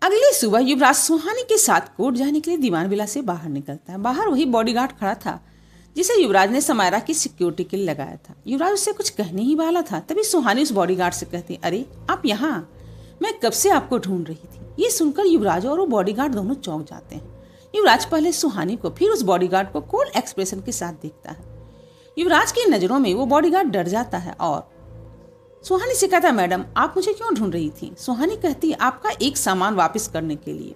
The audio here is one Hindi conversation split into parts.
अगली सुबह युवराज सुहानी के साथ कोर्ट जाने के लिए दीवान विला से बाहर निकलता है। बाहर वही बॉडीगार्ड खड़ा था जिसे युवराज ने समायरा की सिक्योरिटी के लिए लगाया था। युवराज उससे कुछ कहने ही वाला था, तभी सुहानी उस बॉडीगार्ड से कहती, अरे आप यहाँ, मैं कब से आपको ढूंढ रही थी। ये सुनकर युवराज और वो बॉडीगार्ड दोनों चौंक जाते हैं। युवराज पहले सुहानी को फिर उस बॉडीगार्ड को कोल्ड एक्सप्रेशन के साथ देखता है। युवराज की नजरों में वो बॉडीगार्ड डर जाता है और सुहानी से कहता, मैडम आप मुझे क्यों ढूंढ रही थी। सुहानी कहती, आपका एक सामान वापस करने के लिए।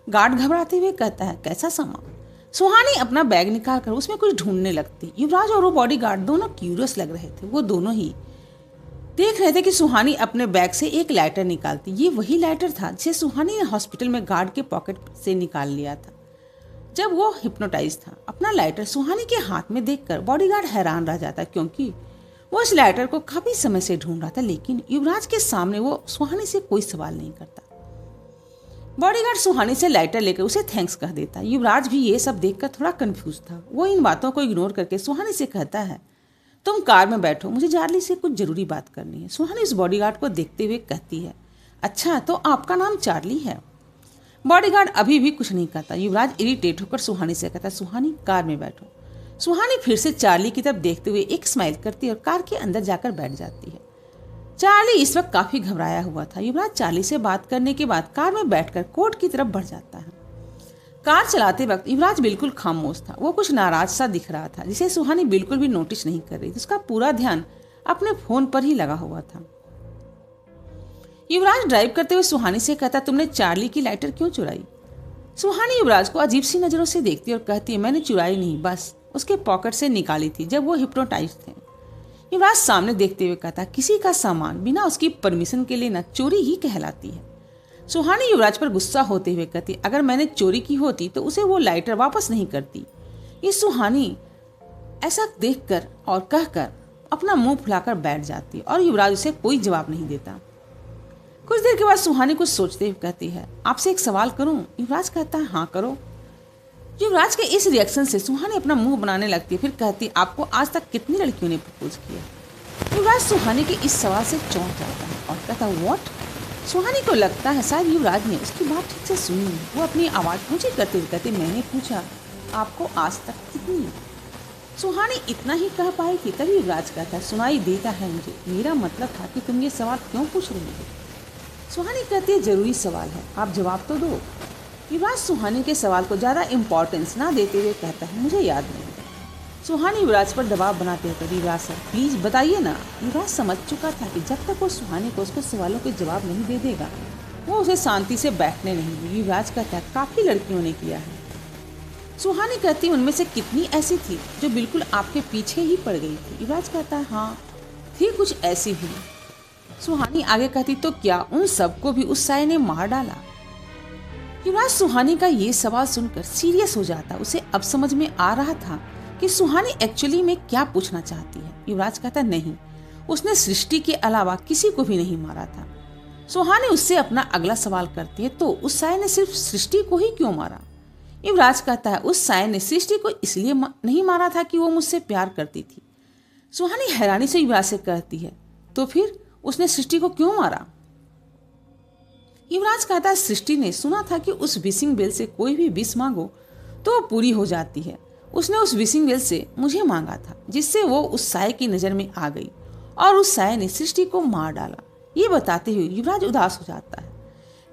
गार्ड घबराते हुए कहता है, कैसा सामान। सुहानी अपना बैग निकाल कर उसमें कुछ ढूंढने लगती। युवराज और वो बॉडीगार्ड दोनों क्यूरियस लग रहे थे। वो दोनों ही देख रहे थे कि सुहानी अपने बैग से एक लाइटर निकालती। ये वही लाइटर था जिसे सुहानी ने हॉस्पिटल में गार्ड के पॉकेट से निकाल लिया था जब वो हिप्नोटाइज था। अपना लाइटर सुहानी के हाथ में देखकर बॉडीगार्ड हैरान रह जाता, क्योंकि वो इस लाइटर को काफी समय से ढूंढ रहा था। लेकिन युवराज के सामने वो सुहानी से कोई सवाल नहीं करता। बॉडीगार्ड सुहानी से लाइटर लेकर उसे थैंक्स कह देता। युवराज भी ये सब देखकर थोड़ा कंफ्यूज था। वो इन बातों को इग्नोर करके सुहानी से कहता है, तुम कार में बैठो, मुझे चार्ली से कुछ जरूरी बात करनी है। सुहानी उस बॉडीगार्ड को देखते हुए कहती है, अच्छा तो आपका नाम चार्ली है। बॉडीगार्ड अभी भी कुछ नहीं कहता। युवराज इरिटेट होकर सुहानी से कहता, सुहानी कार में बैठो। सुहानी फिर से चार्ली की तरफ देखते हुए एक स्माइल करती है और कार के अंदर जाकर बैठ जाती है। चार्ली इस वक्त काफी घबराया हुआ था। युवराज चार्ली से बात करने के बाद कार में बैठकर कोर्ट की तरफ बढ़ जाता है। कार चलाते वक्त युवराज बिल्कुल खामोश था। वो कुछ नाराज सा दिख रहा था, जिसे सुहानी बिल्कुल भी नोटिस नहीं कर रही थी। उसका पूरा ध्यान अपने फोन पर ही लगा हुआ था। युवराज ड्राइव करते हुए सुहानी से कहता, तुमने चार्ली की लाइटर क्यों चुराई। सुहानी युवराज को अजीब सी नजरों से देखती और कहती है, मैंने चुराई नहीं, बस उसके पॉकेट से निकाली थी जब वो हिप्नोटाइज थे। युवराज सामने देखते हुए कहता, किसी का सामान बिना उसकी परमिशन के लेना चोरी ही कहलाती है। सुहानी युवराज पर गुस्सा होते हुए कहती, अगर मैंने चोरी की होती तो उसे वो लाइटर वापस नहीं करती। ये सुहानी ऐसा देखकर और कहकर अपना मुंह फुलाकर बैठ जाती और युवराज उसे कोई जवाब नहीं देता। कुछ देर के बाद सुहानी कुछ सोचते हुए कहती है, आपसे एक सवाल करूं। युवराज कहता है, हाँ करो। युवराज के इस रिएक्शन से सुहानी अपना मुंह बनाने लगती है, फिर कहती, आपको आज तक कितनी लड़कियों ने प्रपोज किया। युवराज सुहानी के इस सवाल से चौंक जाता है और कहता, व्हाट। सुहानी को लगता है शायद युवराज ने उसकी बात ठीक से सुनी। वो अपनी आवाज ऊंची करते हुए कहती, मैंने पूछा आपको आज तक कितनी। सुहानी इतना ही कह पाई थी तभी युवराज कहता है, सुनाई देता है मुझे, मेरा मतलब था कि तुम ये सवाल क्यों पूछ रही हो। सुहानी कहती है, जरूरी सवाल है, आप जवाब तो दो। युवराज सुहानी के सवाल को ज्यादा इंपॉर्टेंस ना देते हुए कहता है, मुझे याद नहीं। सुहानी युवराज पर दबाव बनाते हुए कहती, युवराज सर प्लीज बताइए ना। युवराज समझ चुका था कि जब तक वो सुहानी को उसके सवालों के जवाब नहीं दे देगा वो उसे शांति से बैठने नहीं देगी। युवराज कहता है, काफी लड़कियों ने किया है। सुहानी कहती, उनमें से कितनी ऐसी थी जो बिल्कुल आपके पीछे ही पड़ गई थी। युवराज कहता है, हाँ थी कुछ ऐसी हुई। सुहानी आगे कहती, तो क्या उन सबको भी उस साये ने मार डाला। युवराज सुहानी का ये सवाल सुनकर सीरियस हो जाता। उसे अब समझ में आ रहा था कि सुहानी एक्चुअली में क्या पूछना चाहती है। युवराज कहता, नहीं, उसने सृष्टि के अलावा किसी को भी नहीं मारा था। सुहानी उससे अपना अगला सवाल करती है, तो उस साये ने सिर्फ सृष्टि को ही क्यों मारा। युवराज कहता है, उस साये ने सृष्टि को इसलिए नहीं मारा था कि वो मुझसे प्यार करती थी। सुहानी हैरानी से युवराज से कहती है, तो फिर उसने सृष्टि को क्यों मारा। युवराज कहता है, सृष्टि ने सुना था कि उस विशिंग बेल से कोई भी विश मांगो तो वो पूरी हो जाती है। उसने उस विशिंग बेल से मुझे मांगा था, जिससे वो उस साये की नजर में आ गई और उस साये ने सृष्टि को मार डाला। ये बताते हुए युवराज उदास हो जाता है।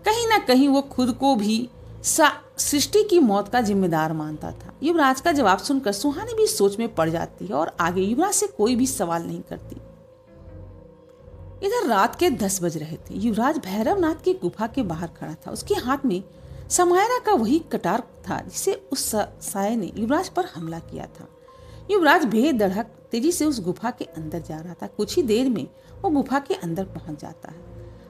कहीं ना कहीं वो खुद को भी सृष्टि की मौत का जिम्मेदार मानता था। युवराज का जवाब सुनकर सुहानी भी सोच में पड़ जाती है और आगे युवराज से कोई भी सवाल नहीं करती। इधर रात के 10 बज रहे थे। युवराज भैरवनाथ की गुफा के बाहर खड़ा था। उसके हाथ में समायरा का वही कटार था जिसे उस साये ने युवराज पर हमला किया था। युवराज बेधड़क तेजी से उस गुफा के अंदर जा रहा था। कुछ ही देर में वो गुफा के अंदर पहुंच जाता है।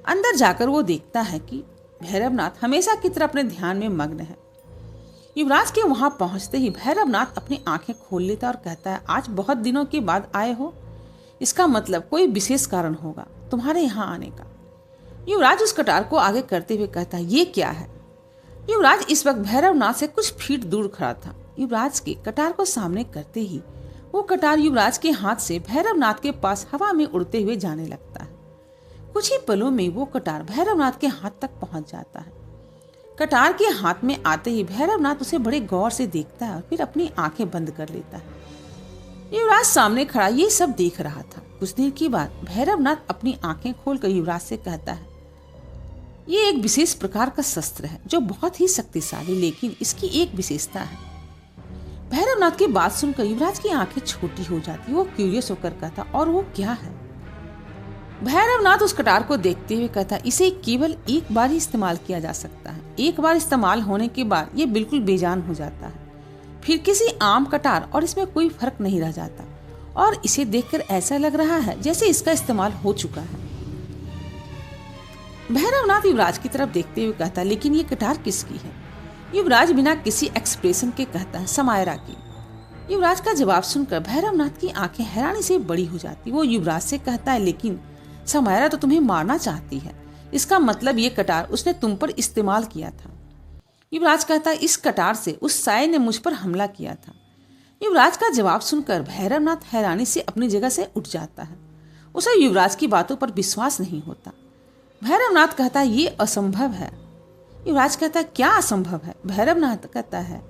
अंदर जाकर वो देखता है कि भैरवनाथ हमेशा की तरह अपने ध्यान में मग्न है। युवराज के वहां पहुंचते ही भैरवनाथ अपनी आंखें खोल लेता और कहता है, आज बहुत दिनों के बाद आए हो, इसका मतलब कोई विशेष कारण होगा तुम्हारे यहाँ आने का। युवराज उस कटार को आगे करते हुए कहता है, ये क्या है। युवराज इस वक्त भैरवनाथ से कुछ फीट दूर खड़ा था। युवराज के कटार को सामने करते ही वो कटार युवराज के हाथ से भैरवनाथ के पास हवा में उड़ते हुए जाने लगता है। कुछ ही पलों में वो कटार भैरवनाथ के हाथ तक पहुंच जाता है। कटार के हाथ में आते ही भैरवनाथ उसे बड़े गौर से देखता है और फिर अपनी आंखें बंद कर लेता है। युवराज सामने खड़ा ये सब देख रहा था। कुछ देर के बाद भैरवनाथ अपनी आंखें खोलकर युवराज से कहता है, ये एक विशेष प्रकार का शस्त्र है जो बहुत ही शक्तिशाली, लेकिन इसकी एक विशेषता है। भैरवनाथ की बात सुनकर युवराज की आंखें छोटी हो जाती। वो क्यूरियस होकर कहता, और वो क्या है? भैरवनाथ उस कटार को देखते हुए कहता, इसे केवल एक बार ही इस्तेमाल किया जा सकता है। एक बार इस्तेमाल होने के बाद ये बिल्कुल बेजान हो जाता है, फिर किसी आम कटार और इसमें कोई फर्क नहीं रह जाता, और इसे देखकर ऐसा लग रहा है जैसे इसका इस्तेमाल हो चुका है। भैरवनाथ युवराज की तरफ देखते हुए कहता, लेकिन ये कटार किसकी है? युवराज बिना किसी एक्सप्रेशन के कहता है, समायरा की। युवराज का जवाब सुनकर भैरवनाथ की आंखें हैरानी से बड़ी हो जाती। वो युवराज से कहता है, लेकिन समायरा तो तुम्हें मारना चाहती है, इसका मतलब ये कटार उसने तुम पर इस्तेमाल किया था। युवराज कहता है, इस कटार से उस साये ने मुझ पर हमला किया था। युवराज का जवाब सुनकर भैरवनाथ हैरानी से अपनी जगह से उठ जाता है। उसे युवराज की बातों पर विश्वास नहीं होता। भैरवनाथ कहता है, ये असंभव है। युवराज कहता है, क्या असंभव है? भैरवनाथ कहता है,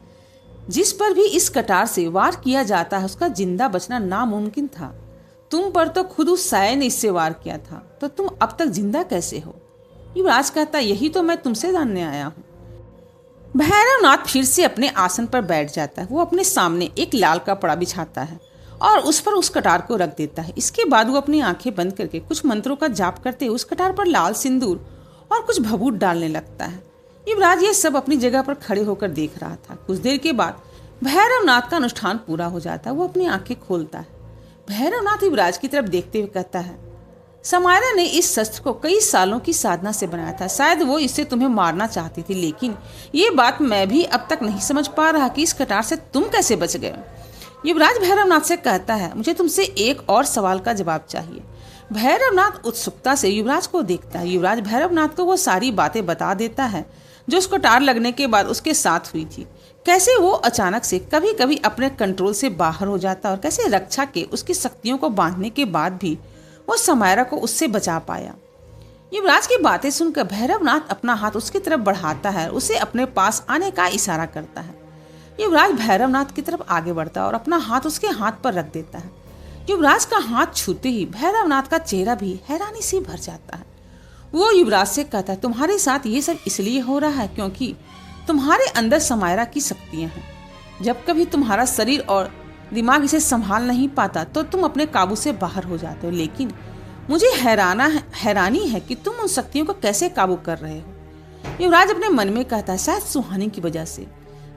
जिस पर भी इस कटार से वार किया जाता है उसका जिंदा बचना नामुमकिन था। तुम पर तो खुद उस साये ने इससे वार किया था, तो तुम अब तक जिंदा कैसे हो? युवराज कहता है, यही तो मैं तुमसे जानने आया हूँ। भैरवनाथ फिर से अपने आसन पर बैठ जाता है। वो अपने सामने एक लाल कपड़ा बिछाता है और उस पर उस कटार को रख देता है। इसके बाद वो अपनी आंखें बंद करके कुछ मंत्रों का जाप करते हुए उस कटार पर लाल सिंदूर और कुछ भभूत डालने लगता है। युवराज ये सब अपनी जगह पर खड़े होकर देख रहा था। कुछ देर के बाद भैरवनाथ का अनुष्ठान पूरा हो जाता है। वो अपनी आंखें खोलता है। भैरवनाथ युवराज की तरफ देखते हुए कहता है, समायरा ने इस शस्त्र को कई सालों की साधना से बनाया था। शायद वो इससे तुम्हें मारना चाहती थी, लेकिन ये बात मैं भी अब तक नहीं समझ पा रहा कि इस कटार से तुम कैसे बच गए। युवराज भैरवनाथ से कहता है, मुझे तुमसे एक और सवाल का जवाब चाहिए। भैरवनाथ उत्सुकता से युवराज को देखता है। युवराज भैरवनाथ को वो सारी बातें बता देता है जो उस कटार लगने के बाद उसके साथ हुई थी। कैसे वो अचानक से कभी कभी अपने कंट्रोल से बाहर हो जाता और कैसे रक्षा के उसकी शक्तियों को बांधने के बाद भी वो समायरा को उससे बचा पाया। युवराज की बातें सुनकर भैरवनाथ अपना हाथ उसकी तरफ बढ़ाता है, उसे अपने पास आने का इशारा करता है। युवराज भैरवनाथ की तरफ आगे बढ़ता है और अपना हाथ उसके हाथ पर रख देता है। युवराज का हाथ छूते ही भैरवनाथ का चेहरा भी हैरानी से भर जाता है। वो युवराज से कहता है, तुम्हारे साथ ये सब इसलिए हो रहा है क्योंकि तुम्हारे अंदर समायरा की शक्तियां हैं। जब कभी तुम्हारा शरीर और दिमाग इसे संभाल नहीं पाता तो तुम अपने काबू से बाहर हो जाते हो, लेकिन मुझे हैरानी है कि तुम उन शक्तियों को कैसे काबू कर रहे हो। युवराज अपने मन में कहता है, शायद सुहानी की वजह से।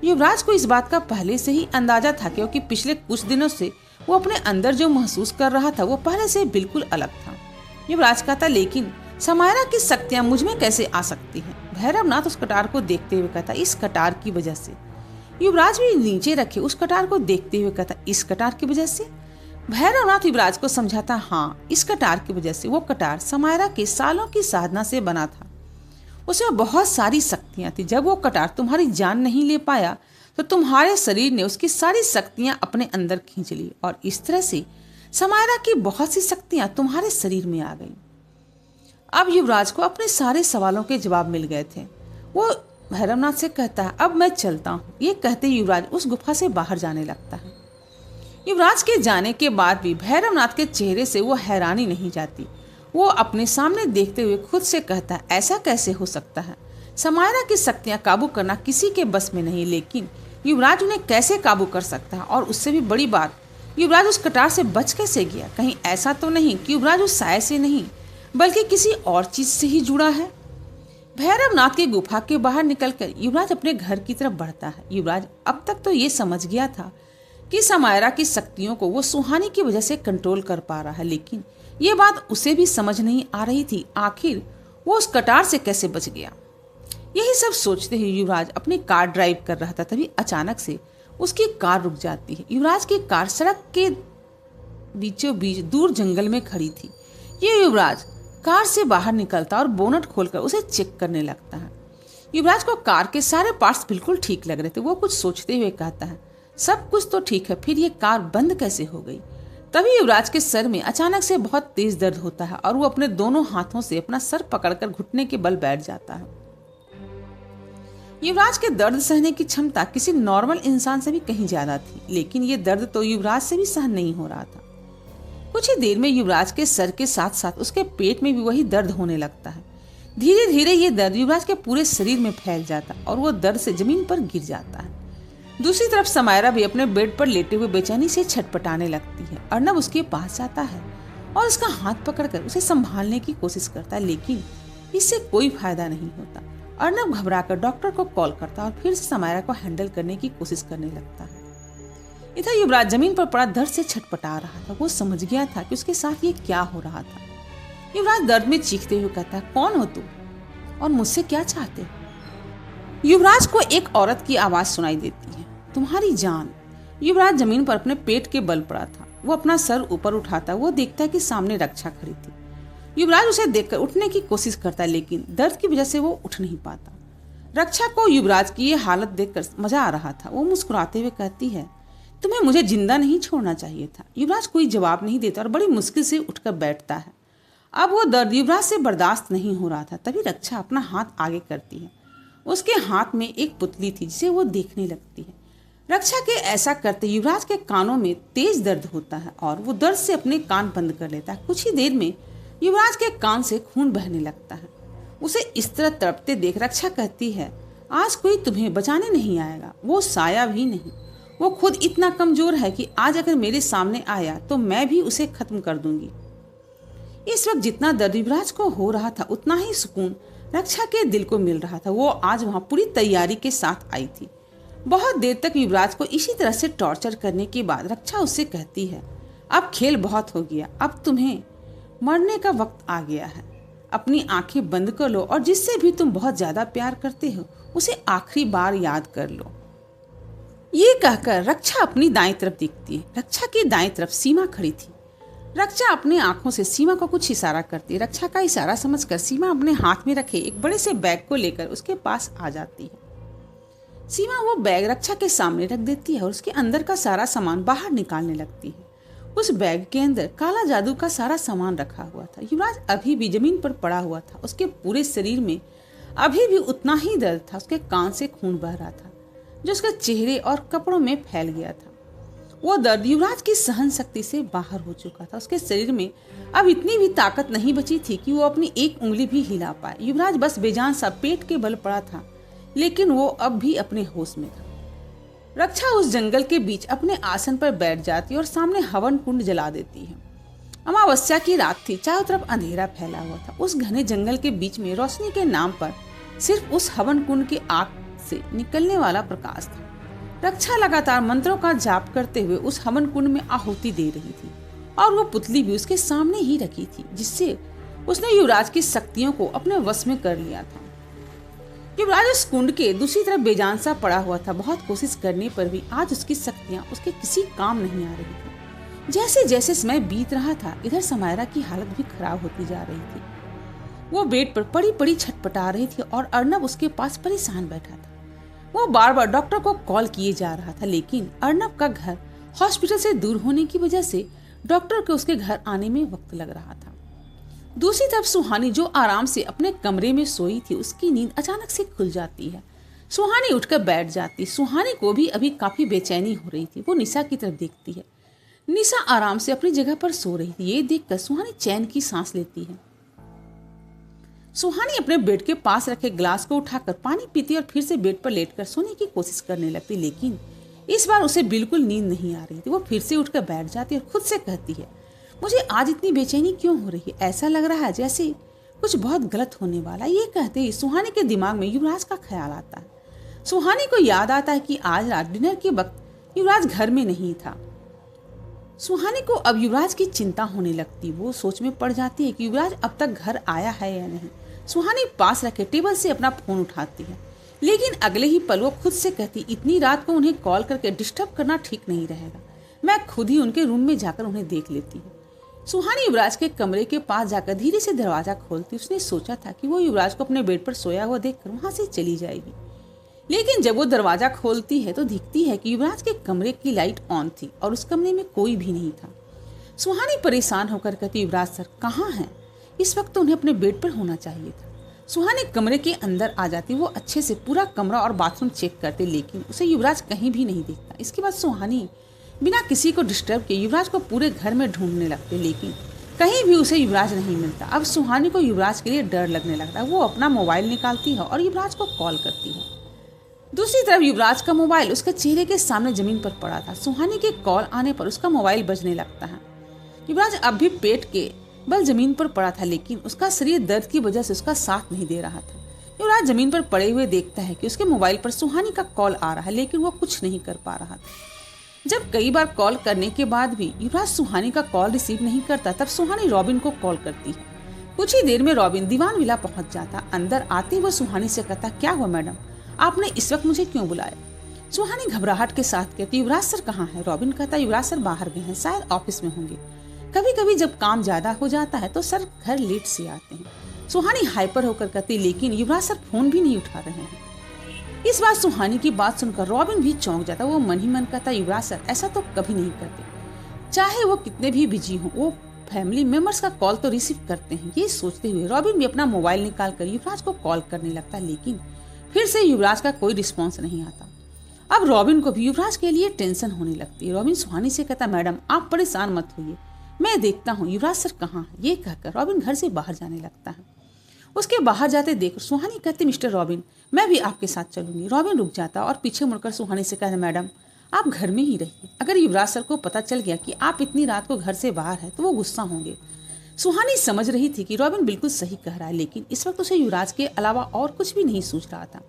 युवराज को इस बात का पहले से ही अंदाजा था, क्योंकि पिछले कुछ दिनों से वो अपने अंदर जो महसूस कर रहा था वो पहले से बिल्कुल अलग था। युवराज कहता, लेकिन समायरा की शक्तियां मुझ में कैसे आ सकती हैं? भैरवनाथ उस कटार को देखते हुए कहता, इस कटार की वजह से। युवराज भी नीचे रखे उस कटार को देखते हुए कहता, इस कटार की वजह से? भैरवनाथ युवराज को समझाता, हाँ, इस कटार की वजह से। वो कटार समायरा के सालों की साधना से बना था। उसमें बहुत सारी शक्तियां थी। जब वो कटार तुम्हारी जान नहीं ले पाया तो तुम्हारे शरीर ने उसकी सारी शक्तियां अपने अंदर खींच ली और इस तरह से समायरा की बहुत सी शक्तियां तुम्हारे शरीर में आ गईं। अब युवराज को अपने सारे सवालों के जवाब मिल गए थे। वो भैरवनाथ से कहता है, अब मैं चलता हूँ। ये कहते युवराज उस गुफा से बाहर जाने लगता है। युवराज के जाने के बाद भी भैरवनाथ के चेहरे से वो हैरानी नहीं जाती। वो अपने सामने देखते हुए खुद से कहता है, ऐसा कैसे हो सकता है? समायरा की शक्तियां काबू करना किसी के बस में नहीं, लेकिन युवराज उन्हें कैसे काबू कर सकता है? और उससे भी बड़ी बात, युवराज उस कटार से बच कैसे गया? कहीं ऐसा तो नहीं कि युवराज उस साये से नहीं बल्कि किसी और चीज से ही जुड़ा है? भैरवनाथ की गुफा के बाहर निकलकर युवराज अपने घर की तरफ बढ़ता है। युवराज अब तक तो ये समझ गया था कि समायरा की शक्तियों को वो सुहानी की वजह से कंट्रोल कर पा रहा है, लेकिन ये बात उसे भी समझ नहीं आ रही थी, आखिर वो उस कटार से कैसे बच गया। यही सब सोचते हुए युवराज अपनी कार ड्राइव कर रहा था, तभी अचानक से उसकी कार रुक जाती है। युवराज की कार सड़क के बीचों बीच दूर जंगल में खड़ी थी। ये युवराज कार से बाहर निकलता और बोनट खोलकर उसे चेक करने लगता है। युवराज को कार के सारे पार्ट्स बिल्कुल ठीक लग रहे थे। वो कुछ सोचते हुए कहता है, सब कुछ तो ठीक है, फिर ये कार बंद कैसे हो गई? तभी युवराज के सर में अचानक से बहुत तेज दर्द होता है और वो अपने दोनों हाथों से अपना सर पकड़कर घुटने के बल बैठ जाता है। युवराज के दर्द सहने की क्षमता किसी नॉर्मल इंसान से भी कहीं ज्यादा थी, लेकिन ये दर्द तो युवराज से भी सहन नहीं हो रहा था। कुछ ही देर में युवराज के सर के साथ साथ उसके पेट में भी वही दर्द होने लगता है। धीरे धीरे ये दर्द युवराज के पूरे शरीर में फैल जाता और वो दर्द से जमीन पर गिर जाता है। दूसरी तरफ समायरा भी अपने बेड पर लेटे हुए बेचैनी से छटपटाने लगती है। अर्नब उसके पास जाता है और उसका हाथ पकड़कर उसे संभालने की कोशिश करता है, लेकिन इससे कोई फायदा नहीं होता। अर्नब घबराकर डॉक्टर को कॉल करता और फिर से समायरा को हैंडल करने की कोशिश करने लगता है। इधर युवराज जमीन पर पड़ा दर्द से छटपटा रहा था। वो समझ गया था कि उसके साथ ये क्या हो रहा था। युवराज दर्द में चीखते हुए कहता है, कौन हो तुम और मुझसे क्या चाहते हो? युवराज को एक औरत की आवाज सुनाई देती है, तुम्हारी जान। युवराज जमीन पर अपने पेट के बल पड़ा था। वो अपना सर ऊपर उठाता, वो देखता है कि सामने रक्षा खड़ी थी। युवराज उसे देखकर उठने की कोशिश करता है, लेकिन दर्द की वजह से वो उठ नहीं पाता। रक्षा को युवराज की ये हालत देखकर मजा आ रहा था। वो मुस्कुराते हुए कहती है, तुम्हें मुझे जिंदा नहीं छोड़ना चाहिए था। युवराज कोई जवाब नहीं देता और बड़ी मुश्किल से उठकर बैठता है। अब वो दर्द युवराज से बर्दाश्त नहीं हो रहा था। तभी रक्षा अपना हाथ आगे करती है। उसके हाथ में एक पुतली थी जिसे वो देखने लगती है। रक्षा के ऐसा करते युवराज के कानों में तेज दर्द होता है और वो दर्द से अपने कान बंद कर लेता है। कुछ ही देर में युवराज के कान से खून बहने लगता है। उसे इस तरह तड़पते देख रक्षा कहती है, आज कोई तुम्हें बचाने नहीं आएगा। वो साया भी नहीं। वो खुद इतना कमजोर है कि आज अगर मेरे सामने आया तो मैं भी उसे खत्म कर दूंगी। इस वक्त जितना दर्द युवराज को हो रहा था उतना ही सुकून रक्षा के दिल को मिल रहा था। वो आज वहां पूरी तैयारी के साथ आई थी। बहुत देर तक युवराज को इसी तरह से टॉर्चर करने के बाद रक्षा उससे कहती है, अब खेल बहुत हो गया, अब तुम्हें मरने का वक्त आ गया है। अपनी आंखें बंद कर लो और जिससे भी तुम बहुत ज्यादा प्यार करते हो उसे आखिरी बार याद कर लो। ये कहकर रक्षा अपनी दाईं तरफ देखती है। रक्षा की दाईं तरफ सीमा खड़ी थी। रक्षा अपनी आंखों से सीमा को कुछ इशारा करती है। रक्षा का इशारा समझकर सीमा अपने हाथ में रखे एक बड़े से बैग को लेकर उसके पास आ जाती है। सीमा वो बैग रक्षा के सामने रख देती है और उसके अंदर का सारा सामान बाहर निकालने लगती है। उस बैग के अंदर काला जादू का सारा सामान रखा हुआ था। युवराज अभी भी जमीन पर पड़ा हुआ था। उसके पूरे शरीर में अभी भी उतना ही दर्द था। उसके कान से खून बह रहा था जो उसके चेहरे और कपड़ों में फैल गया था। वो दर्द युवराज की सहन शक्ति से बाहर हो चुका था। उसके शरीर में अब इतनी भी ताकत नहीं बची थी कि वो अपनी एक उंगली भी हिला पाए। युवराज बस बेजान सा पेट के बल पड़ा था, लेकिन वो अब भी अपने होश में था। रक्षा उस जंगल के बीच अपने आसन पर बैठ जाती और सामने हवन कुंड जला देती है। अमावस्या की रात थी। चारों तरफ अंधेरा फैला हुआ था। उस घने जंगल के बीच में रोशनी के नाम पर सिर्फ उस हवन कुंड की आग से निकलने वाला प्रकाश था। रक्षा लगातार मंत्रों का जाप करते हुए उस हवन कुंड में आहुति दे रही थी और वो पुतली भी उसके सामने ही रखी थी, जिससे उसने युवराज की शक्तियों को अपने वश में कर लिया था। युवराज उस कुंड के दूसरी तरफ बेजान सा पड़ा हुआ था। बहुत कोशिश करने पर भी आज उसकी शक्तियां उसके किसी काम नहीं आ रही थी। जैसे जैसे समय बीत रहा था, इधर समायरा की हालत भी खराब होती जा रही थी। वो बेड पर पड़ी पड़ी छटपटा रही थी और अर्नब उसके पास परेशान बैठा था। वो बार बार डॉक्टर को कॉल किए जा रहा था, लेकिन अर्नब का घर हॉस्पिटल से दूर होने की वजह से डॉक्टर को उसके घर आने में वक्त लग रहा था। दूसरी तरफ सुहानी जो आराम से अपने कमरे में सोई थी, उसकी नींद अचानक से खुल जाती है। सुहानी उठकर बैठ जाती। सुहानी को भी अभी काफी बेचैनी हो रही थी। वो निशा की तरफ देखती है। निशा आराम से अपनी जगह पर सो रही थी। ये देखकर सुहानी चैन की सांस लेती है। सुहानी अपने बेड के पास रखे ग्लास को उठाकर पानी पीती और फिर से बेड पर लेटकर सोने की कोशिश करने लगती, लेकिन इस बार उसे बिल्कुल नींद नहीं आ रही थी। वो फिर से उठकर बैठ जाती और खुद से कहती है, मुझे आज इतनी बेचैनी क्यों हो रही है? ऐसा लग रहा है जैसे कुछ बहुत गलत होने वाला। ये कहते ही सुहानी के दिमाग में युवराज का ख्याल आता है। सुहानी को याद आता है कि आज रात डिनर के वक्त युवराज घर में नहीं था। सुहानी को अब युवराज की चिंता होने लगती। वो सोच में पड़ जाती है कि युवराज अब तक घर आया है या नहीं। सुहानी पास रखे टेबल से अपना फोन उठाती है, लेकिन अगले ही पल वो खुद से कहती, इतनी रात को उन्हें कॉल करके डिस्टर्ब करना ठीक नहीं रहेगा। मैं खुद ही उनके रूम में जाकर उन्हें देख लेती हूँ। सुहानी युवराज के कमरे के पास जाकर धीरे से दरवाजा खोलती। उसने सोचा था कि वो युवराज को अपने बेड पर सोया हुआ देखकर वहां से चली जाएगी, लेकिन जब वो दरवाजा खोलती है तो दिखती है कि युवराज के कमरे की लाइट ऑन थी और उस कमरे में कोई भी नहीं था। सुहानी परेशान होकर कहती, युवराज सर कहाँ हैं? इस वक्त तो उन्हें अपने बेड पर होना चाहिए था। सुहानी कमरे के अंदर आ जाती। वो अच्छे से पूरा कमरा और बाथरूम चेक करते, लेकिन उसे युवराज कहीं भी नहीं दिखता। इसके बाद सुहानी बिना किसी को डिस्टर्ब किए युवराज को पूरे घर में ढूंढने लगते, लेकिन कहीं भी उसे युवराज नहीं मिलता। अब सुहानी को युवराज के लिए डर लगने लगता है। वो अपना मोबाइल निकालती है और युवराज को कॉल करती है। दूसरी तरफ युवराज का मोबाइल उसके चेहरे के सामने जमीन पर पड़ा था। सुहानी के कॉल आने पर उसका मोबाइल बजने लगता है। युवराज अब भी पेट के बल जमीन पर पड़ा था, लेकिन उसका शरीर दर्द की वजह से उसका साथ नहीं दे रहा था। युवराज जमीन पर पड़े हुए देखता है कि उसके मोबाइल पर सुहानी का कॉल आ रहा है, लेकिन वो कुछ नहीं कर पा रहा था। जब कई बार कॉल करने के बाद भी युवराज सुहानी का कॉल रिसीव नहीं करता, तब सुहानी रॉबिन को कॉल करती है। कुछ ही देर में रॉबिन दीवान विला पहुंच जाता। अंदर आते वो सुहानी से कहता, क्या हुआ मैडम, आपने इस वक्त मुझे क्यों बुलाया? सुहानी घबराहट के साथ कहती, युवराज सर कहाँ है? रॉबिन कहता, युवराज सर बाहर गए हैं, शायद ऑफिस में होंगे। कभी कभी जब काम ज्यादा हो जाता है तो सर घर लेट से आते हैं। सुहानी हाइपर होकर कहती, लेकिन युवराज सर फोन भी नहीं उठा रहे हैं। इस बार सुहानी की बात सुनकर रॉबिन भी चौंक जाता। वो मन ही मन कहता, युवराज सर ऐसा तो कभी नहीं करते, चाहे वो कितने भी बिजी हों, वो फैमिली मेंबर्स का कॉल तो रिसीव करते हैं। ये सोचते हुए रॉबिन भी अपना मोबाइल निकाल कर युवराज को कॉल करने लगता, लेकिन फिर से युवराज का कोई रिस्पॉन्स नहीं आता। अब रॉबिन को भी युवराज के लिए टेंशन होने लगती है। रॉबिन सुहानी से कहता, मैडम आप परेशान मत होइए, मैं देखता हूँ युवराज सर कहाँ है। ये कहकर रॉबिन घर से बाहर जाने लगता है। उसके बाहर जाते देख सुहानी कहती, मिस्टर रॉबिन मैं भी आपके साथ चलूंगी। रॉबिन रुक जाता और पीछे मुड़कर सुहानी से कहता, मैडम आप घर में ही रहिए, अगर युवराज सर को पता चल गया कि आप इतनी रात को घर से बाहर हैं तो वो गुस्सा होंगे। सुहानी समझ रही थी कि रॉबिन बिल्कुल सही कह रहा है, लेकिन इस वक्त उसे युवराज के अलावा और कुछ भी नहीं सूझ रहा था।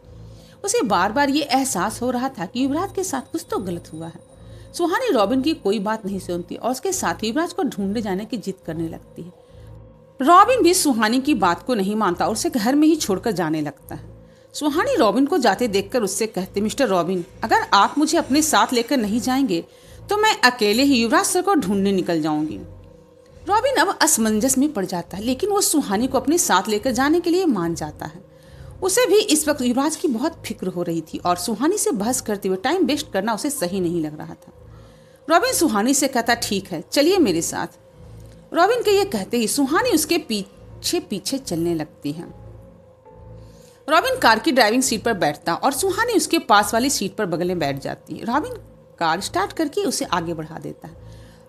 उसे बार बार ये एहसास हो रहा था कि युवराज के साथ कुछ तो गलत हुआ है। सुहानी रॉबिन की कोई बात नहीं सुनती और उसके साथ युवराज को ढूंढने जाने की जिद करने लगती है। रॉबिन भी सुहानी की बात को नहीं मानता और उसे घर में ही छोड़कर जाने लगता है। सुहानी रॉबिन को जाते देखकर उससे कहते, मिस्टर रॉबिन अगर आप मुझे अपने साथ लेकर नहीं जाएंगे तो मैं अकेले ही युवराज सर को ढूंढने निकल जाऊंगी। रॉबिन अब असमंजस में पड़ जाता है, लेकिन वो सुहानी को अपने साथ लेकर जाने के लिए मान जाता है। उसे भी इस वक्त युवराज की बहुत फिक्र हो रही थी और सुहानी से बहस करते हुए टाइम वेस्ट करना उसे सही नहीं लग रहा था। रॉबिन सुहानी से कहता, ठीक है चलिए मेरे साथ। रॉबिन के ये कहते ही सुहानी उसके पीछे पीछे चलने लगती है। रॉबिन कार की ड्राइविंग सीट पर बैठता और सुहानी उसके पास वाली सीट पर बगल में बैठ जाती है। रॉबिन कार स्टार्ट करके उसे आगे बढ़ा देता है।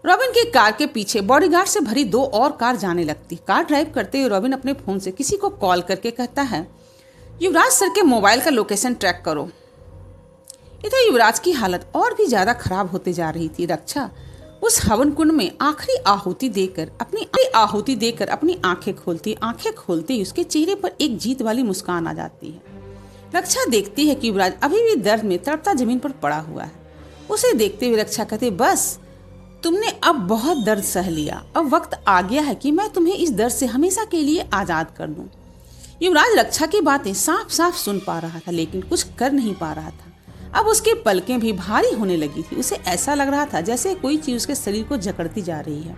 रॉबिन की कार के पीछे बॉडीगार्ड से भरी 2 और कार जाने लगती। कार ड्राइव करते हुए रॉबिन अपने फोन से किसी को कॉल करके कहता है, युवराज सर के मोबाइल का लोकेशन ट्रैक करो। इधर युवराज की हालत और भी ज्यादा खराब होते जा रही थी। रक्षा उस हवन कुंड में आखिरी आहुति देकर अपनी आंखें खोलते ही उसके चेहरे पर एक जीत वाली मुस्कान आ जाती है। रक्षा देखती है कि युवराज अभी भी दर्द में तड़पता जमीन पर पड़ा हुआ है। उसे देखते हुए रक्षा कहते, बस तुमने अब बहुत दर्द सह लिया, अब वक्त आ गया है कि मैं तुम्हें इस दर्द से हमेशा के लिए आजाद कर दूं। युवराज रक्षा की बातें साफ साफ सुन पा रहा था, लेकिन कुछ कर नहीं पा रहा था। अब उसकी पलकें भी भारी होने लगी थी। उसे ऐसा लग रहा था जैसे कोई चीज उसके शरीर को जकड़ती जा रही है।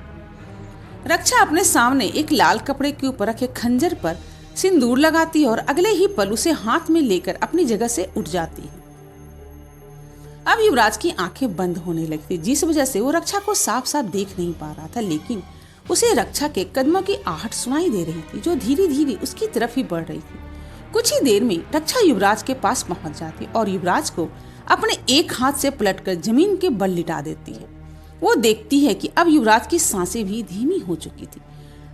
रक्षा अपने सामने एक लाल कपड़े के ऊपर रखे खंजर पर सिंदूर लगाती है और अगले ही पल उसे हाथ में लेकर अपनी जगह से उठ जाती है। अब युवराज की आंखें बंद होने लगती, जिस वजह से वो रक्षा को साफ साफ देख नहीं पा रहा था, लेकिन उसे रक्षा के कदमों की आहट सुनाई दे रही थी जो धीरे धीरे उसकी तरफ ही बढ़ रही थी। कुछ ही देर में रक्षा युवराज के पास पहुंच जाती और युवराज को अपने एक हाथ से पलटकर जमीन के बल लिटा देती है। वो देखती है कि अब युवराज की सांसें भी धीमी हो चुकी थी।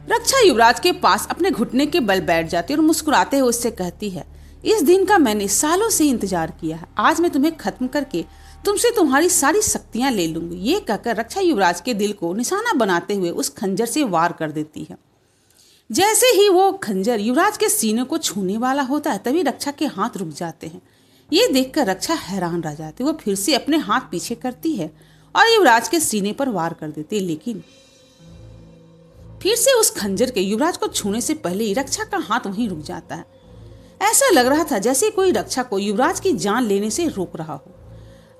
रक्षा युवराज के पास अपने घुटने के बल बैठ जाती और मुस्कुराते हुए उससे कहती है, इस दिन का मैंने सालों से इंतजार किया है। आज मैं तुम्हें खत्म करके तुमसे तुम्हारी सारी शक्तियां ले लूंगी। ये कहकर रक्षा युवराज के दिल को निशाना बनाते हुए उस खंजर से वार कर देती है। जैसे ही वो खंजर युवराज के सीने को छूने वाला होता है, तभी रक्षा के हाथ रुक जाते हैं। ये देखकर रक्षा हैरान रह जाती है। वो फिर से अपने हाथ पीछे करती है और युवराज के सीने पर वार कर देती है, लेकिन फिर से उस खंजर के युवराज को छूने से पहले ही रक्षा का हाथ वहीं रुक जाता है। ऐसा लग रहा था जैसे कोई रक्षा को युवराज की जान लेने से रोक रहा हो।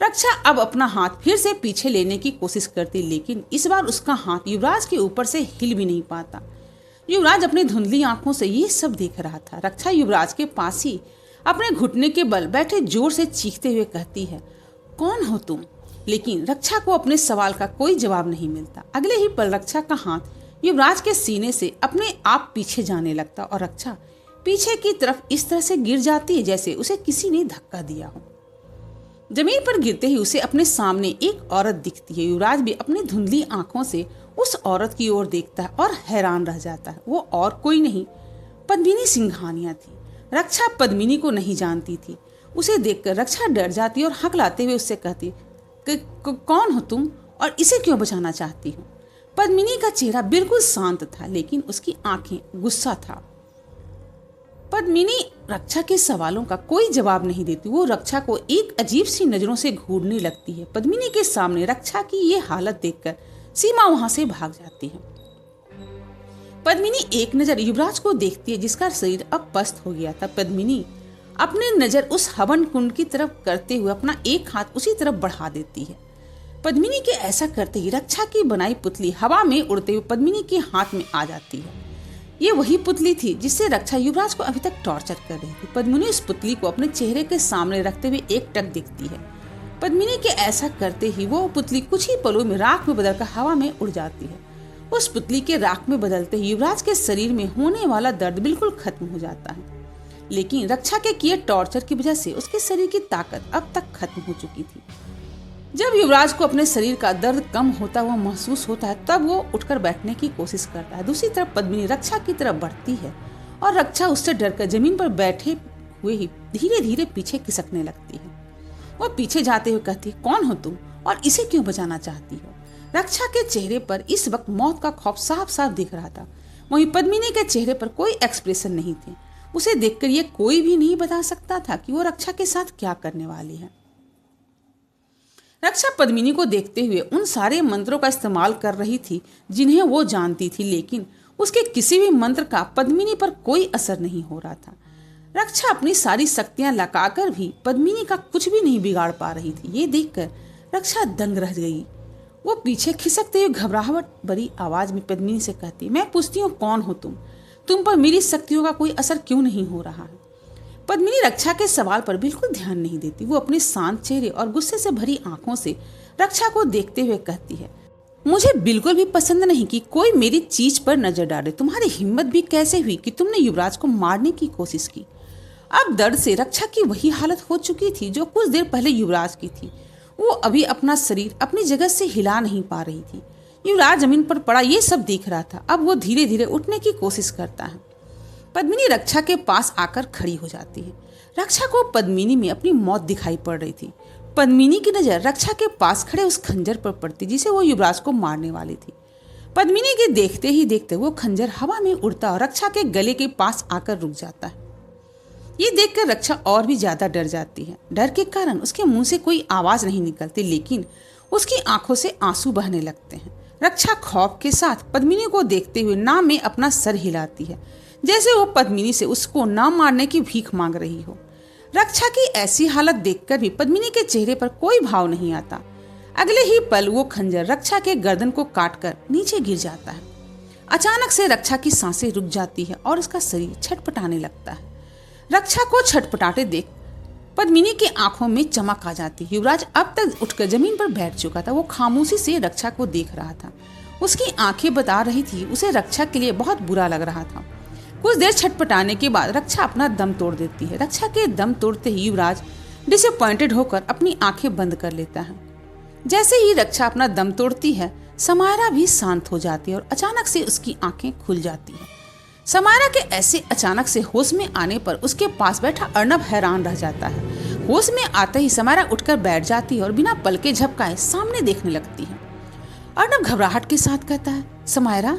रक्षा अब अपना हाथ फिर से पीछे लेने की कोशिश करती, लेकिन इस बार उसका हाथ युवराज के ऊपर से हिल भी नहीं पाता। युवराज अपनी धुंधली आंखों से ये सब देख रहा था। रक्षा युवराज के पास ही अपने घुटने के बल बैठे जोर से चीखते हुए कहती है, कौन हो तुम? लेकिन रक्षा को अपने सवाल का कोई जवाब नहीं मिलता। अगले ही पल रक्षा का हाथ युवराज के सीने से अपने आप पीछे जाने लगता और रक्षा पीछे की तरफ इस तरह से गिर जाती है जैसे उसे किसी ने धक्का दिया हो। जमीन पर गिरते ही उसे अपने सामने एक औरत दिखती है। युवराज भी अपनी धुंधली आंखों से उस औरत की ओर देखता है और हैरान रह जाता है। वो और कोई नहीं, पद्मिनी सिंघानिया थी। रक्षा पद्मिनी को नहीं जानती थी। उसे देखकर रक्षा डर जाती और हकलाते हुए उससे कहती, कौन हो तुम और इसे क्यों बचाना चाहती हो? पद्मिनी का चेहरा बिल्कुल शांत था, लेकिन उसकी आंखें गुस्सा था। पद्मिनी रक्षा के सवालों का कोई जवाब नहीं देती। वो रक्षा को एक अजीब सी नजरों से घूरने लगती है। पद्मिनी के सामने रक्षा की ये हालत देखकर सीमा वहां से भाग जाती है। पद्मिनी एक नजर युवराज को देखती है, जिसका शरीर अब पस्त हो गया था। पद्मिनी अपनी नजर उस हवन कुंड की तरफ करते हुए अपना एक हाथ उसी तरफ बढ़ा देती है। पद्मिनी के ऐसा करते ही रक्षा की बनाई पुतली हवा में उड़ते हुए पद्मिनी के हाथ में आ जाती है। ये वही पुतली थी जिससे रक्षा युवराज को अभी तक टॉर्चर कर रही थी। पद्मिनी उस पुतली को अपने चेहरे के सामने रखते हुए एकटक दिखती है। पद्मिनी के ऐसा करते ही वो पुतली कुछ ही पलों में राख में बदलकर हवा में उड़ जाती है। उस पुतली के राख में बदलते ही युवराज के शरीर में होने वाला दर्द बिल्कुल खत्म हो जाता है, लेकिन रक्षा के किए टॉर्चर की वजह से उसके शरीर की ताकत अब तक खत्म हो चुकी थी। जब युवराज को अपने शरीर का दर्द कम होता हुआ महसूस होता है, तब वो उठकर बैठने की कोशिश करता है। दूसरी तरफ पद्मिनी रक्षा की तरफ बढ़ती है और रक्षा उससे डरकर जमीन पर बैठे हुए ही धीरे धीरे पीछे खिसकने लगती है। वो पीछे जाते हुए कहती है, कौन हो तुम और इसे क्यों बचाना चाहती हो? रक्षा के चेहरे पर इस वक्त मौत का खौफ साफ साफ दिख रहा था। वहीं पद्मिनी के चेहरे पर कोई एक्सप्रेशन नहीं थे। उसे देखकर ये कोई भी नहीं बता सकता था कि वो रक्षा के साथ क्या करने वाली है। रक्षा पद्मिनी को देखते हुए उन सारे मंत्रों का इस्तेमाल कर रही थी जिन्हें वो जानती थी, लेकिन उसके किसी भी मंत्र का पद्मिनी पर कोई असर नहीं हो रहा था। रक्षा अपनी सारी शक्तियां लगाकर भी पद्मिनी का कुछ भी नहीं बिगाड़ पा रही थी। ये देखकर रक्षा दंग रह गई। वो पीछे खिसकते हुए घबराहट भरी आवाज में पद्मिनी से कहती, मैं पूछती हूँ, कौन हो तुम पर मेरी शक्तियों का कोई असर क्यों नहीं हो रहा है? पद्मिनी रक्षा के सवाल पर बिल्कुल ध्यान नहीं देती। वो अपने शांत चेहरे और गुस्से से भरी आंखों से रक्षा को देखते हुए कहती है, मुझे बिल्कुल भी पसंद नहीं कि कोई मेरी चीज पर नजर डाले। तुम्हारी हिम्मत भी कैसे हुई कि तुमने युवराज को मारने की कोशिश की? अब दर्द से रक्षा की वही हालत हो चुकी थी जो कुछ देर पहले युवराज की थी। वो अभी अपना शरीर अपनी जगह से हिला नहीं पा रही थी। युवराज जमीन पर पड़ा ये सब देख रहा था। अब वो धीरे धीरे उठने की कोशिश करता है। पद्मिनी रक्षा के पास आकर खड़ी हो जाती है। रक्षा को पद्मिनी में अपनी मौत दिखाई पड़ रही थी। पद्मिनी की नजर रक्षा के पास खड़े उस खंजर पर पड़ती जिसे वो युवराज को मारने वाली थी। पद्मिनी के देखते ही देखते वो खंजर हवा में उड़ता और रक्षा के गले के पास आकर रुक जाता है। ये देखकर रक्षा और भी ज्यादा डर जाती है। डर के कारण उसके मुंह से कोई आवाज नहीं निकलती, लेकिन उसकी आंखों से आंसू बहने लगते हैं। रक्षा खौफ के साथ पद्मिनी को देखते हुए ना में अपना सर हिलाती है, जैसे वो पद्मिनी से उसको ना मारने की भीख मांग रही हो। रक्षा की ऐसी हालत देखकर भी पद्मिनी के चेहरे पर कोई भाव नहीं आता। अगले ही पल वो खंजर रक्षा के गर्दन को काटकर नीचे गिर जाता है। अचानक से रक्षा की सांसें रुक जाती है और उसका शरीर छटपटाने लगता है। रक्षा को छटपटाते देख पद्मिनी की आंखों में चमक आ जाती है। युवराज अब तक उठकर जमीन पर बैठ चुका था। वो खामोशी से रक्षा को देख रहा था। उसकी आंखें बता रही थी उसे रक्षा के लिए बहुत बुरा लग रहा था। कुछ देर छटपटाने के बाद रक्षा अपना दम तोड़ देती है। रक्षा के दम तोड़ते ही युवराज डिसअपॉइंटेड होकर अपनी आंखें बंद कर लेता है। जैसे ही रक्षा अपना दम तोड़ती है, समायरा भी शांत हो जाती है और अचानक से उसकी आंखें खुल जाती है। समायरा के ऐसे अचानक से होश में आने पर उसके पास बैठा अर्नब हैरान रह जाता है। होश में आते ही समायरा उठकर बैठ जाती है और बिना पलके झपकाए सामने देखने लगती है। अर्नब घबराहट के साथ कहता है, समायरा।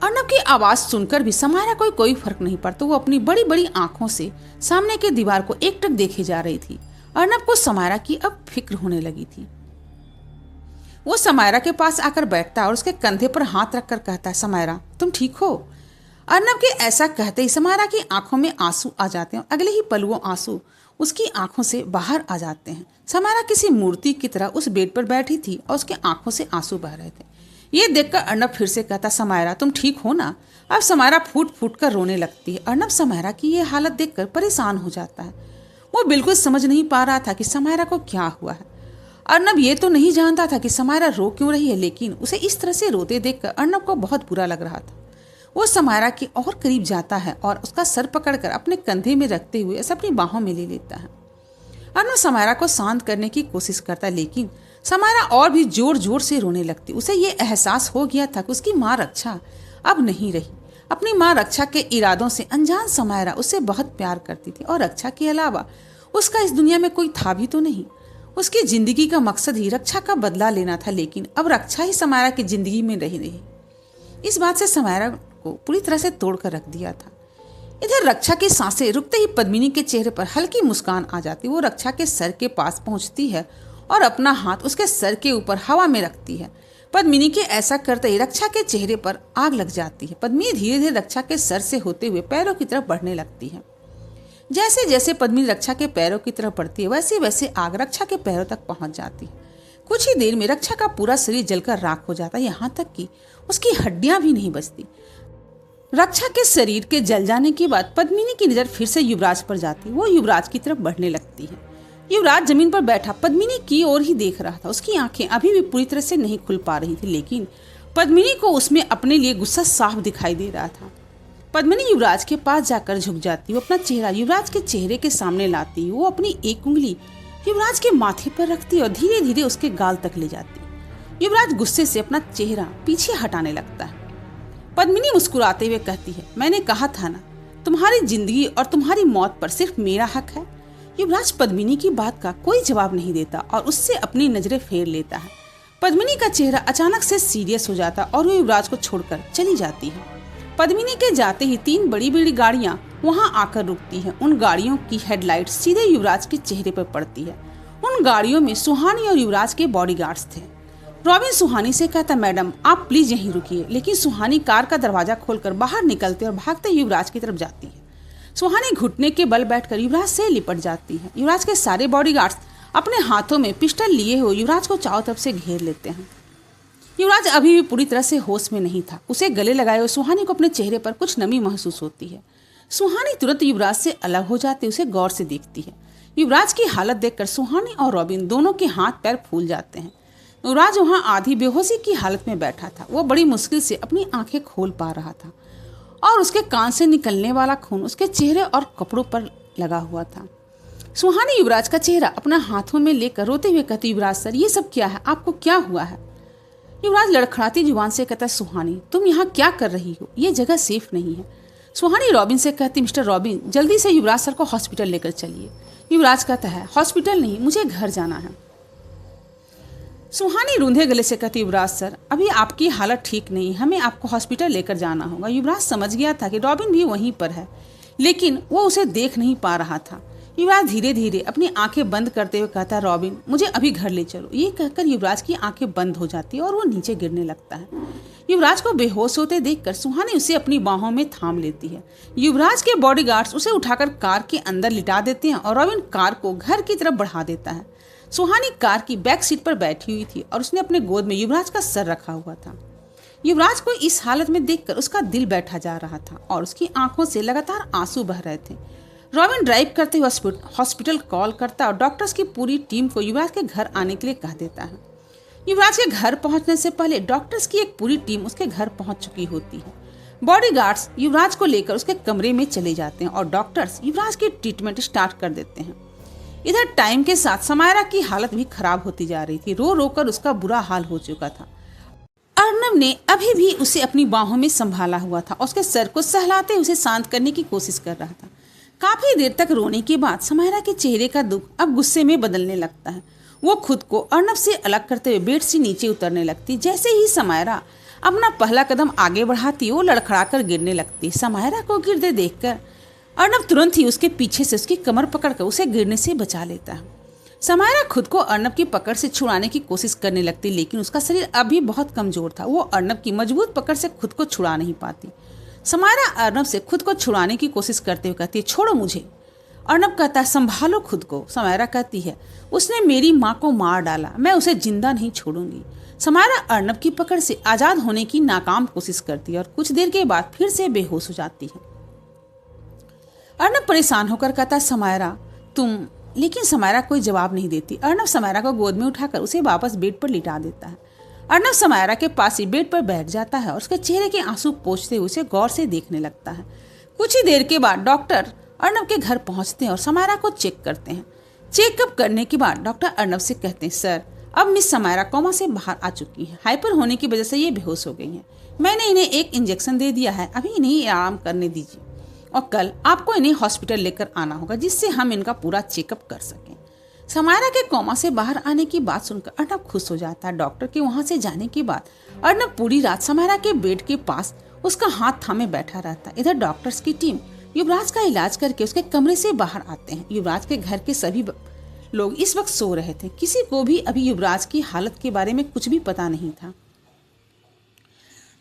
अर्नब की आवाज सुनकर भी समायरा को कोई फर्क नहीं पड़ता। वो अपनी बड़ी बड़ी आंखों से सामने के दीवार को एकटक देखे जा रही थी। अर्नब को समायरा की अब फिक्र होने लगी थी। वो समायरा के पास आकर बैठता है और उसके कंधे पर हाथ रखकर कहता है, समायरा तुम ठीक हो? अर्नब के ऐसा कहते ही समायरा की आंखों में आंसू आ जाते हैं। अगले ही पल वो आंसू उसकी आंखों से बाहर आ जाते हैं। समायरा किसी मूर्ति की तरह उस बेड पर बैठी थी और उसके आंखों से आंसू बह रहे थे। ये देखकर अर्नब फिर से कहता, समायरा तुम ठीक हो ना? अब समायरा फूट फूट कर रोने लगती है। अर्नब समायरा की ये हालत देखकर परेशान हो जाता है। वो बिल्कुल समझ नहीं पा रहा था कि समायरा को क्या हुआ है। अर्नब ये तो नहीं जानता था कि समायरा रो क्यों रही है, लेकिन उसे इस तरह से रोते देखकर अर्नब को बहुत बुरा लग रहा था। वो समायरा के और करीब जाता है और उसका सर पकड़कर अपने कंधे में रखते हुए उसे अपनी बाहों में ले लेता है। अर्नब समायरा को शांत करने की कोशिश करता है, लेकिन समायरा और भी जोर जोर से रोने लगती। उसे ये एहसास हो गया था कि उसकी माँ रक्षा अब नहीं रही। अपनी माँ रक्षा के इरादों से अनजान समायरा उससे बहुत प्यार करती थी और रक्षा के अलावा उसका इस दुनिया में कोई था भी तो नहीं। उसकी जिंदगी का मकसद ही रक्षा का बदला लेना था, लेकिन अब रक्षा ही समायरा की जिंदगी में नहीं रही। इस बात से समायरा को पूरी तरह से तोड़कर रख दिया था। इधर रक्षा की सांसें रुकते ही पद्मिनी के चेहरे पर हल्की मुस्कान आ जाती। वो रक्षा के सर के पास पहुंचती है और अपना हाथ उसके सर के ऊपर हवा में रखती है। पद्मिनी के ऐसा करते ही रक्षा के चेहरे पर आग लग जाती है। पद्मिनी धीरे धीरे रक्षा के सर से होते हुए पैरों की तरफ बढ़ने लगती है। जैसे जैसे पद्मिनी रक्षा के पैरों की तरफ बढ़ती है, वैसे वैसे आग रक्षा के पैरों तक पहुंच जाती है। कुछ ही देर में रक्षा का पूरा शरीर जलकर राख हो जाता है, यहाँ तक कि उसकी हड्डियां भी नहीं बचती। रक्षा के शरीर के जल जाने के बाद पद्मिनी की नजर फिर से युवराज पर जाती। वो युवराज की तरफ बढ़ने लगती है। युवराज जमीन पर बैठा पद्मिनी की ओर ही देख रहा था। उसकी आंखें अभी भी पूरी तरह से नहीं खुल पा रही थी, लेकिन पद्मिनी को उसमें अपने लिए गुस्सा साफ दिखाई दे रहा था। पद्मिनी युवराज के पास जाकर झुक जाती। वो अपना चेहरा युवराज के चेहरे के सामने लाती। वो अपनी एक उंगली युवराज के माथे पर रखती और धीरे धीरे उसके गाल तक ले जाती। युवराज गुस्से से अपना चेहरा पीछे हटाने लगता है। पद्मिनी मुस्कुराते हुए कहती है, मैंने कहा था ना, तुम्हारी जिंदगी और तुम्हारी मौत पर सिर्फ मेरा हक है। युवराज पद्मिनी की बात का कोई जवाब नहीं देता और उससे अपनी नजरें फेर लेता है। पद्मिनी का चेहरा अचानक से सीरियस हो जाता और वो युवराज को छोड़कर चली जाती है। पद्मिनी के जाते ही 3 बड़ी बड़ी गाड़ियां वहां आकर रुकती है। उन गाड़ियों की हेडलाइट सीधे युवराज के चेहरे पर पड़ती है। उन गाड़ियों में सुहानी और युवराज के बॉडीगार्ड्स थे। रॉबिन सुहानी से कहता, मैडम आप प्लीज यहीं रुकिए, लेकिन सुहानी कार का दरवाजा खोलकर बाहर निकलते और भागते युवराज की तरफ जाती है। सुहानी घुटने के बल बैठकर युवराज से लिपट जाती है। युवराज के सारे बॉडीगार्ड्स अपने हाथों में पिस्टल लिए हुए युवराज को चारों तरफ से घेर लेते हैं। युवराज अभी भी पूरी तरह से होश में नहीं था। उसे गले लगाए हुए सुहानी को अपने चेहरे पर कुछ नमी महसूस होती है। सुहानी तुरंत युवराज से अलग हो जाती, उसे गौर से देखती है। युवराज की हालत देखकर सुहानी और रॉबिन दोनों के हाथ पैर फूल जाते हैं। युवराज वहां आधी बेहोशी की हालत में बैठा था। वो बड़ी मुश्किल से अपनी आंखें खोल पा रहा था और उसके कान से निकलने वाला खून उसके चेहरे और कपड़ों पर लगा हुआ था। सुहानी युवराज का चेहरा अपना हाथों में लेकर रोते हुए कहती, युवराज सर ये सब क्या है, आपको क्या हुआ है? युवराज लड़खड़ाती जुबान से कहता, सुहानी तुम यहाँ क्या कर रही हो, ये जगह सेफ नहीं है। सुहानी रॉबिन से कहती, मिस्टर रॉबिन जल्दी से युवराज सर को हॉस्पिटल लेकर चलिए। युवराज कहता है, हॉस्पिटल नहीं, मुझे घर जाना है। सुहानी रूंधे गले से कहती, युवराज सर अभी आपकी हालत ठीक नहीं, हमें आपको हॉस्पिटल लेकर जाना होगा। युवराज समझ गया था कि रॉबिन भी वहीं पर है, लेकिन वो उसे देख नहीं पा रहा था। युवराज धीरे धीरे अपनी आंखें बंद करते हुए कहता, रॉबिन मुझे अभी घर ले चलो। ये कहकर युवराज की आंखें बंद हो जाती है और वो नीचे गिरने लगता है। युवराज को बेहोश होते देखकर सुहानी उसे अपनी बाहों में थाम लेती है। युवराज के बॉडीगार्ड्स उसे उठाकर कार के अंदर लिटा देते हैं और रॉबिन कार को घर की तरफ बढ़ा देता है। सुहानी कार की बैक सीट पर बैठी हुई थी और उसने अपने गोद में युवराज का सर रखा हुआ था। युवराज को इस हालत में देखकर उसका दिल बैठा जा रहा था और उसकी आंखों से लगातार आंसू बह रहे थे। रॉबिन ड्राइव करते हुए हॉस्पिटल कॉल करता और डॉक्टर्स की पूरी टीम को युवराज के घर आने के लिए कह देता है। युवराज के घर पहुंचने से पहले डॉक्टर्स की एक पूरी टीम उसके घर पहुंच चुकी होती है। बॉडीगार्ड्स युवराज को लेकर उसके कमरे में चले जाते हैं और डॉक्टर्स युवराज की ट्रीटमेंट स्टार्ट कर देते हैं। इधर टाइम के साथ समायरा की हालत भी खराब होती जा रही थी। रो रो कर उसका बुरा हाल हो चुका था। अर्नब ने अभी भी उसे अपनी बाहों में संभाला हुआ था और उसके सर को सहलाते उसे शांत करने की कोशिश कर रहा था। काफी देर तक रोने के बाद समायरा के चेहरे का दुख अब गुस्से में बदलने लगता है। वो खुद को अर्नब से अलग करते हुए बेड से नीचे उतरने लगती। जैसे ही समायरा अपना पहला कदम आगे बढ़ाती, वो लड़खड़ाकर गिरने लगती। समायरा को गिरते देखकर अर्नब तुरंत ही उसके पीछे से उसकी कमर पकड़कर उसे गिरने से बचा लेता है। समायरा खुद को अर्नब की पकड़ से छुड़ाने की कोशिश करने लगती, लेकिन उसका शरीर अभी बहुत कमजोर था। वो अर्नब की मजबूत पकड़ से खुद को छुड़ा नहीं पाती। समायरा अर्नब से खुद को छुड़ाने की कोशिश करते हुए कहती है, छोड़ो मुझे। अर्नब कहता है, संभालो खुद को। समायरा कहती है, उसने मेरी माँ को मार डाला, मैं उसे जिंदा नहीं छोड़ूंगी। समायरा अर्नब की पकड़ से आजाद होने की नाकाम कोशिश करती है और कुछ देर के बाद फिर से बेहोश हो जाती है। अर्नब परेशान होकर कहता है, समायरा तुम। लेकिन समायरा कोई जवाब नहीं देती। अर्नब समायरा को गोद में उठाकर उसे वापस बेड पर लिटा देता है। अर्नब समायरा के पास ही बेड पर बैठ जाता है और उसके चेहरे के आंसू पोंछते हुए उसे गौर से देखने लगता है। कुछ ही देर के बाद डॉक्टर अर्नब के घर पहुंचते हैं और समायरा को चेक करते हैं। चेकअप करने के बाद डॉक्टर अर्नब से कहते हैं, सर अब मिस समायरा कोमा से बाहर आ चुकी है। हाइपर होने की वजह से ये बेहोश हो गई हैं। मैंने इन्हें एक इंजेक्शन दे दिया है, अभी इन्हें आराम करने दीजिए और कल आपको इन्हें हॉस्पिटल लेकर आना होगा जिससे हम इनका पूरा चेकअप कर सकें। समायरा के कोमा से बाहर आने की बात सुनकर अर्नब खुश हो जाता है। डॉक्टर के वहां से जाने के बाद अर्नब पूरी रात समायरा के बेड के पास उसका हाथ थामे बैठा रहता है। इधर डॉक्टर्स की टीम युवराज का इलाज करके उसके कमरे से बाहर आते हैं। युवराज के घर के सभी लोग इस वक्त सो रहे थे। किसी को भी अभी युवराज की हालत के बारे में कुछ भी पता नहीं था।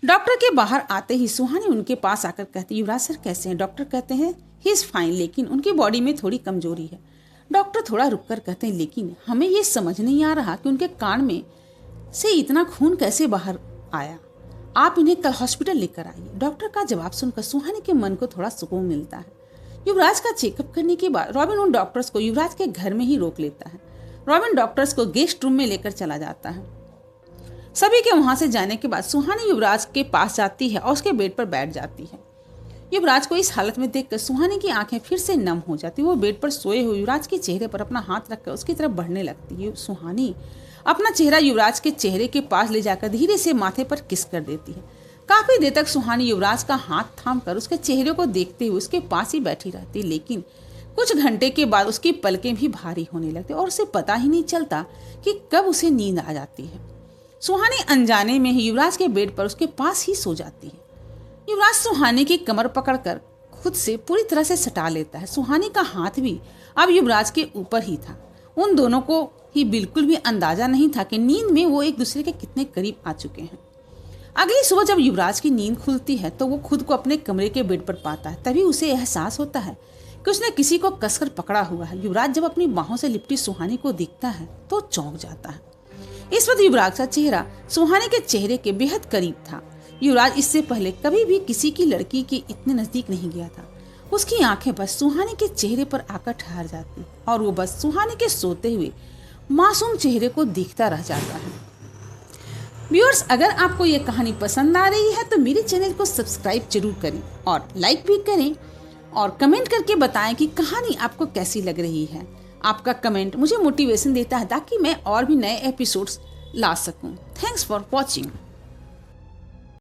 डॉक्टर के बाहर आते ही सुहानी उनके पास आकर कहती, युवराज सर कैसे हैं? डॉक्टर कहते हैं ही इज फाइन, लेकिन उनकी बॉडी में थोड़ी कमजोरी है। डॉक्टर थोड़ा रुककर कहते हैं, लेकिन हमें ये समझ नहीं आ रहा कि उनके कान में से इतना खून कैसे बाहर आया। आप इन्हें कल हॉस्पिटल लेकर आइए। डॉक्टर का जवाब सुनकर सुहानी के मन को थोड़ा सुकून मिलता है। युवराज का चेकअप करने के बाद रॉबिन उन डॉक्टर्स को युवराज के घर में ही रोक लेता है। रॉबिन डॉक्टर्स को गेस्ट रूम में लेकर चला जाता है। सभी के वहां से जाने के बाद सुहानी युवराज के पास जाती है और उसके बेड पर बैठ जाती है। युवराज को इस हालत में देखकर सुहानी की आंखें फिर से नम हो जाती। वो बेड पर सोए हुए युवराज के चेहरे पर अपना हाथ रखकर उसकी तरफ बढ़ने लगती है। सुहानी अपना चेहरा युवराज के चेहरे के पास ले जाकर धीरे से माथे पर किस कर देती है। काफी देर तक सुहानी युवराज का हाथ थामकर उसके चेहरे को देखते हुए उसके पास ही बैठी रहती, लेकिन कुछ घंटे के बाद उसकी पलकें भी भारी होने लगती और उसे पता ही नहीं चलता कि कब उसे नींद आ जाती है। सुहानी अनजाने में ही युवराज के बेड पर उसके पास ही सो जाती है। युवराज सुहानी की कमर पकड़कर खुद से पूरी तरह से सटा लेता है। सुहानी का हाथ भी अब युवराज के ऊपर ही था। उन दोनों को ही बिल्कुल भी अंदाजा नहीं था कि नींद में वो एक दूसरे के कितने करीब आ चुके हैं। अगली सुबह जब युवराज की नींद खुलती है तो वो खुद को अपने कमरे के बेड पर पाता है। तभी उसे एहसास होता है कि उसने किसी को कसकर पकड़ा हुआ है। युवराज जब अपनी बाहों से लिपटी सुहानी को दिखता है तो चौंक जाता है। इस वक्त युवराज का चेहरा सुहानी के चेहरे के बेहद करीब था। युवराज इससे पहले कभी भी किसी की लड़की के इतने नजदीक नहीं गया था। उसकी आंखें बस सुहानी के चेहरे पर आकर ठहर जाती और वो बस सुहानी के सोते हुए मासूम चेहरे को देखता रह जाता है। व्यूअर्स, अगर आपको ये कहानी पसंद आ रही है तो मेरे चैनल को सब्सक्राइब जरूर करें और लाइक भी करें और कमेंट करके बताएं कि कहानी आपको कैसी लग रही है। आपका कमेंट मुझे मोटिवेशन देता है ताकि मैं और भी नए एपिसोड्स ला सकूं। Thanks for watching.